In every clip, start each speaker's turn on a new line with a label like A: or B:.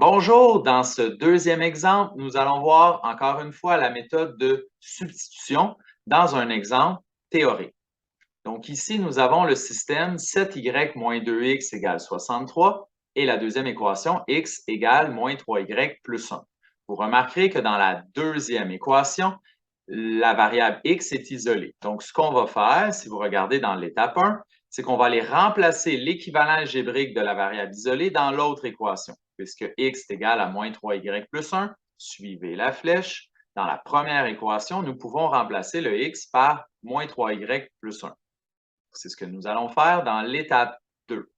A: Bonjour, dans ce deuxième exemple, nous allons voir encore une fois la méthode de substitution dans un exemple théorique. Donc ici, nous avons le système 7y moins 2x égale 63 et la deuxième équation x égale moins 3y plus 1. Vous remarquerez que dans la deuxième équation, la variable x est isolée. Donc, ce qu'on va faire, si vous regardez dans l'étape 1, c'est qu'on va aller remplacer l'équivalent algébrique de la variable isolée dans l'autre équation, puisque x est égal à moins 3y plus 1. Suivez la flèche. Dans la première équation, nous pouvons remplacer le x par moins 3y plus 1. C'est ce que nous allons faire dans l'étape 2.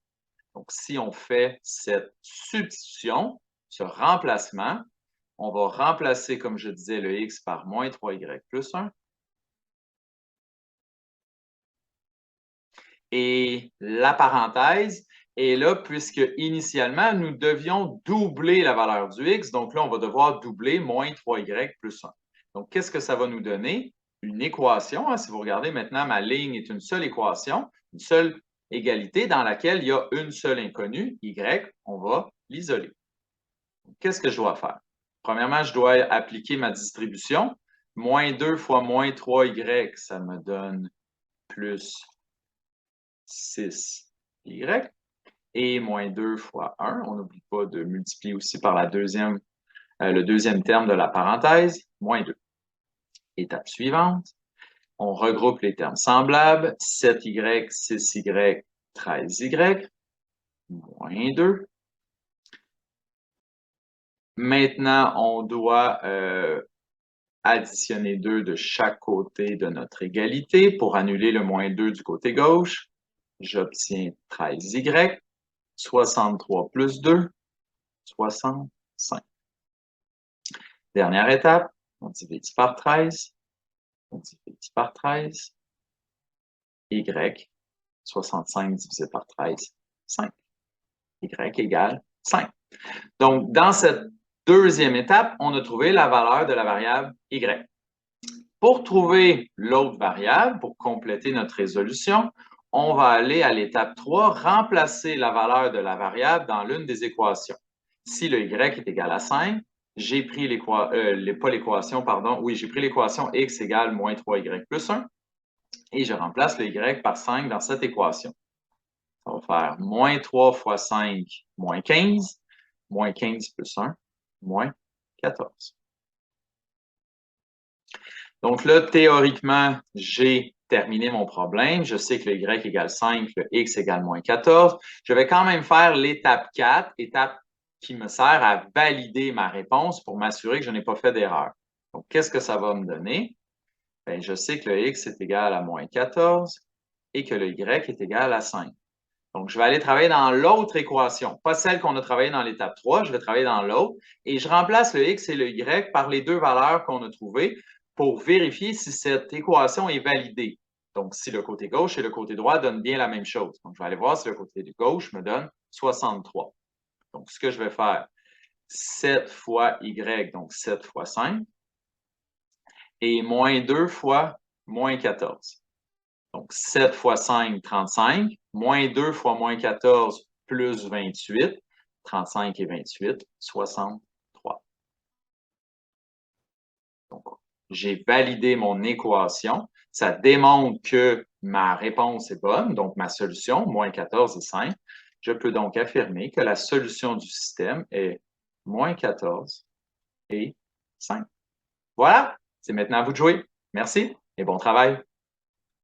A: Donc, si on fait cette substitution, ce remplacement, on va remplacer, comme je disais, le x par moins 3y plus 1. Et la parenthèse est là puisque initialement, nous devions doubler la valeur du x. Donc là, on va devoir doubler moins 3y plus 1. Donc, qu'est-ce que ça va nous donner? Une équation. Si vous regardez maintenant, ma ligne est une seule équation, une seule égalité dans laquelle il y a une seule inconnue, y. On va l'isoler. Qu'est-ce que je dois faire? Premièrement, je dois appliquer ma distribution. Moins 2 fois moins 3y, ça me donne plus 6y. Et moins 2 fois 1, on n'oublie pas de multiplier aussi par le deuxième terme de la parenthèse, moins 2. Étape suivante, on regroupe les termes semblables, 7y, 6y, 13y, moins 2. Maintenant, on doit additionner 2 de chaque côté de notre égalité pour annuler le moins 2 du côté gauche. J'obtiens 13y, 63 plus 2, 65. Dernière étape, on divise par 13, on divise par 13, y, 65 divisé par 13, 5. Y égale 5. Donc, dans cette deuxième étape, on a trouvé la valeur de la variable y. Pour trouver l'autre variable, pour compléter notre résolution, on va aller à l'étape 3, remplacer la valeur de la variable dans l'une des équations. Si le y est égal à 5, j'ai pris l'équation x égale moins 3y plus 1 et je remplace le y par 5 dans cette équation. Ça va faire moins 3 fois 5, moins 15, moins 15 plus 1, moins 14. Donc là, théoriquement, j'ai terminé mon problème. Je sais que le y égale 5, le x égale moins 14. Je vais quand même faire l'étape 4, étape qui me sert à valider ma réponse pour m'assurer que je n'ai pas fait d'erreur. Donc, qu'est-ce que ça va me donner? Bien, je sais que le x est égal à moins 14 et que le y est égal à 5. Donc, je vais aller travailler dans l'autre équation, pas celle qu'on a travaillée dans l'étape 3, je vais travailler dans l'autre et je remplace le x et le y par les deux valeurs qu'on a trouvées pour vérifier si cette équation est validée. Donc, si le côté gauche et le côté droit donnent bien la même chose. Donc, je vais aller voir si le côté gauche me donne 63. Donc, ce que je vais faire, 7 fois y, donc 7 fois 5, et moins 2 fois moins 14. Donc, 7 fois 5, 35, moins 2 fois moins 14, plus 28, 35 et 28, 63. Donc, j'ai validé mon équation. Ça démontre que ma réponse est bonne, donc ma solution, moins 14 et 5. Je peux donc affirmer que la solution du système est moins 14 et 5. Voilà, c'est maintenant à vous de jouer. Merci et bon travail.